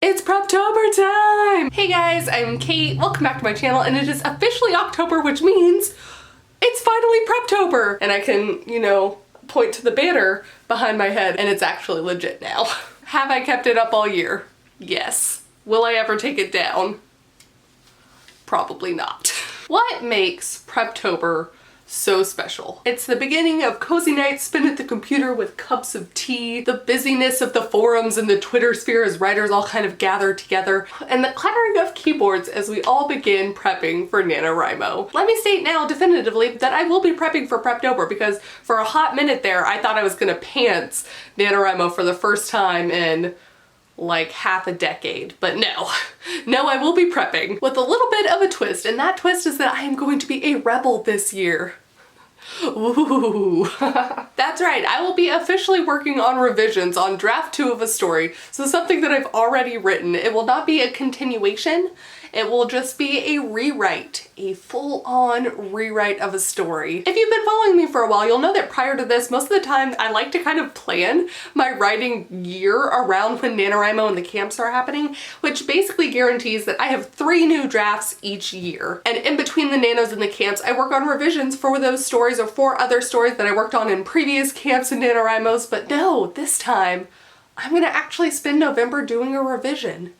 It's Preptober time! Hey guys, I'm Kate. Welcome back to my channel, and it is officially October, which means it's finally Preptober! And I can, you know, point to the banner behind my head, and it's actually legit now. Have I kept it up all year? Yes. Will I ever take it down? Probably not. What makes Preptober so special? It's the beginning of cozy nights spent at the computer with cups of tea, the busyness of the forums and the Twitter sphere as writers all kind of gather together, and the clattering of keyboards as we all begin prepping for NaNoWriMo. Let me state now definitively that I will be prepping for Preptober, because for a hot minute there I thought I was gonna pants NaNoWriMo for the first time in like half a decade, but no. No, I will be prepping with a little bit of a twist, and that twist is that I am going to be a rebel this year. Ooh. That's right, I will be officially working on revisions on draft 2 of a story, so something that I've already written. It will not be a continuation, it will just be a rewrite, a full-on rewrite of a story. If you've been following me for a while, you'll know that prior to this, most of the time I like to kind of plan my writing year around when NaNoWriMo and the camps are happening, which basically guarantees that I have 3 new drafts each year. And in between the nanos and the camps, I work on revisions for those stories or for other stories that I worked on in previous camps and NaNoWriMos, but no, this time I'm gonna actually spend November doing a revision.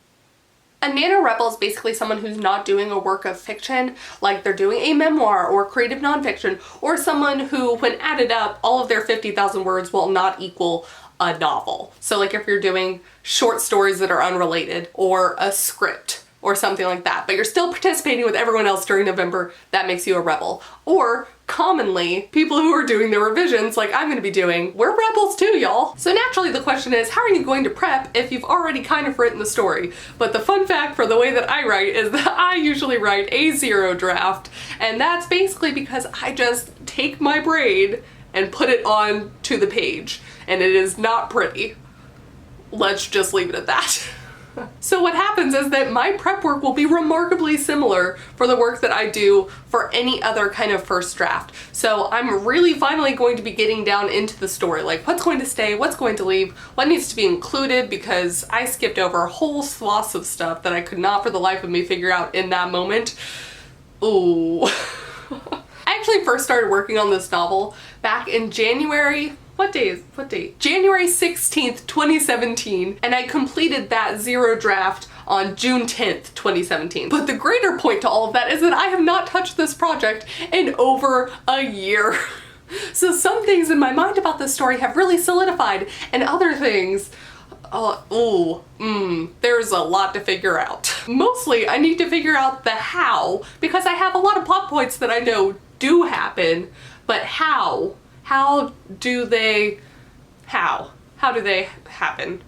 A NaNoRebel is basically someone who's not doing a work of fiction, like they're doing a memoir or creative nonfiction, or someone who, when added up, all of their 50,000 words will not equal a novel. So like if you're doing short stories that are unrelated, or a script, or something like that, but you're still participating with everyone else during November, that makes you a rebel. Or commonly, people who are doing the revisions like I'm gonna be doing, we're rebels too, y'all. So naturally the question is, how are you going to prep if you've already kind of written the story? But the fun fact for the way that I write is that I usually write a 0 draft, and that's basically because I just take my brain and put it on to the page, and it is not pretty. Let's just leave it at that. So what happens is that my prep work will be remarkably similar for the work that I do for any other kind of first draft. So I'm really finally going to be getting down into the story, like what's going to stay, what's going to leave, what needs to be included, because I skipped over whole swaths of stuff that I could not for the life of me figure out in that moment. Ooh. I actually first started working on this novel back in January. What date? January 16th, 2017, and I completed that 0 draft on June 10th, 2017. But the greater point to all of that is that I have not touched this project in over a year. So some things in my mind about this story have really solidified, and other things, there's a lot to figure out. Mostly I need to figure out the how, because I have a lot of plot points that I know do happen, but how? How do they happen?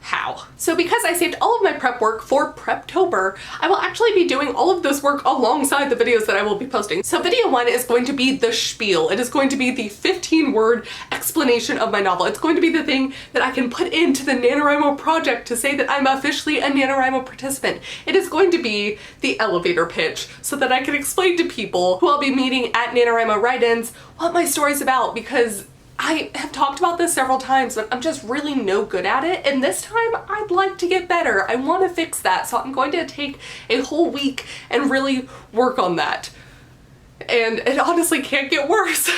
How? So because I saved all of my prep work for Preptober, I will actually be doing all of this work alongside the videos that I will be posting. So video 1 is going to be the spiel. It is going to be the 15-word explanation of my novel. It's going to be the thing that I can put into the NaNoWriMo project to say that I'm officially a NaNoWriMo participant. It is going to be the elevator pitch so that I can explain to people who I'll be meeting at NaNoWriMo write-ins what my story's about, because I have talked about this several times, but I'm just really no good at it, and this time I'd like to get better. I want to fix that, so I'm going to take a whole week and really work on that. And it honestly can't get worse.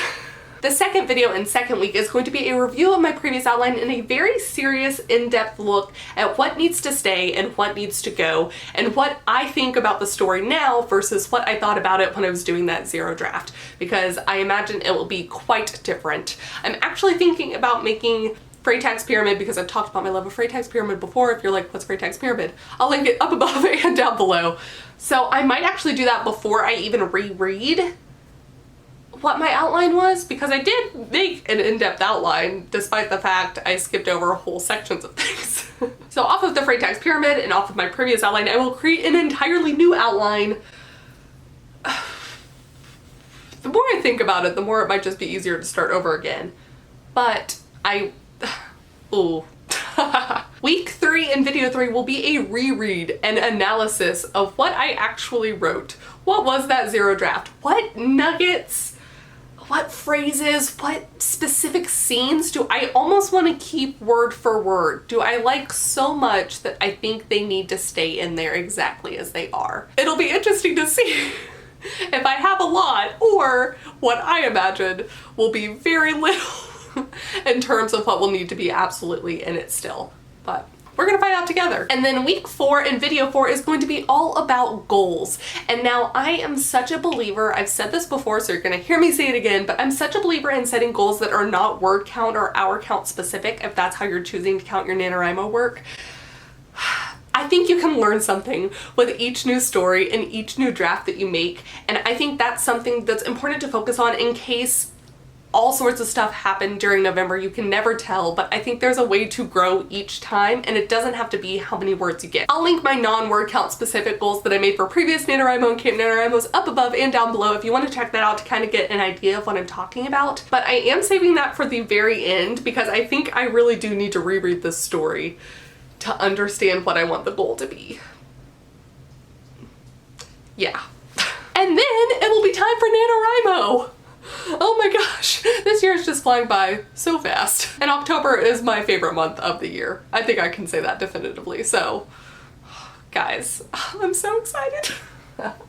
The second video in second week is going to be a review of my previous outline and a very serious, in-depth look at what needs to stay and what needs to go, and what I think about the story now versus what I thought about it when I was doing that 0 draft, because I imagine it will be quite different. I'm actually thinking about making Freytag's pyramid, because I've talked about my love of Freytag's pyramid before. If you're like, what's Freytag's pyramid? I'll link it up above and down below. So I might actually do that before I even reread what my outline was, because I did make an in-depth outline despite the fact I skipped over whole sections of things. So off of the Freytag's pyramid and off of my previous outline, I will create an entirely new outline. The more I think about it, the more it might just be easier to start over again. But Week 3 and video 3 will be a reread and analysis of what I actually wrote. What was that 0 draft? What nuggets? what phrases, what specific scenes do I almost want to keep word for word? Do I like so much that I think they need to stay in there exactly as they are? It'll be interesting to see if I have a lot or what I imagine will be very little in terms of what will need to be absolutely in it still. But we're gonna find out together. And then week 4 and video 4 is going to be all about goals. And now I am such a believer, I've said this before, so you're gonna hear me say it again, but I'm such a believer in setting goals that are not word count or hour count specific, if that's how you're choosing to count your NaNoWriMo work. I think you can learn something with each new story and each new draft that you make. And I think that's something that's important to focus on in case all sorts of stuff happen during November. You can never tell, but I think there's a way to grow each time, and it doesn't have to be how many words you get. I'll link my non-word count specific goals that I made for previous NaNoWriMo and Camp NaNoWriMos up above and down below if you want to check that out to kind of get an idea of what I'm talking about. But I am saving that for the very end because I think I really do need to reread this story to understand what I want the goal to be. Yeah. And then it will be time for NaNoWriMo. Oh my gosh, this year is just flying by so fast. And October is my favorite month of the year. I think I can say that definitively. So, guys, I'm so excited.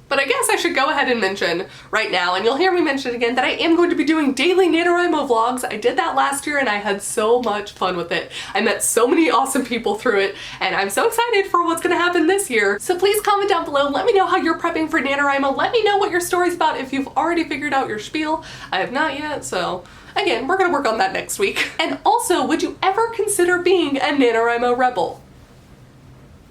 But I guess I should go ahead and mention right now, and you'll hear me mention it again, that I am going to be doing daily NaNoWriMo vlogs. I did that last year and I had so much fun with it. I met so many awesome people through it, and I'm so excited for what's gonna happen this year. So please comment down below, let me know how you're prepping for NaNoWriMo, let me know what your story's about if you've already figured out your spiel. I have not yet, so again, we're gonna work on that next week. And also, would you ever consider being a NaNoWriMo rebel?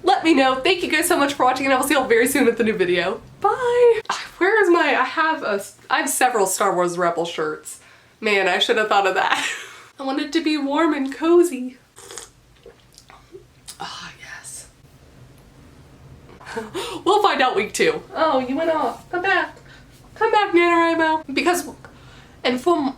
Let me know. Thank you guys so much for watching, and I will see you all very soon with the new video. Bye! Where is my, I have several Star Wars Rebel shirts. Man, I should have thought of that. I want it to be warm and cozy. Ah, yes. We'll find out week 2. Oh, you went off. Come back. Come back, NaNoWriMo. Because, and from,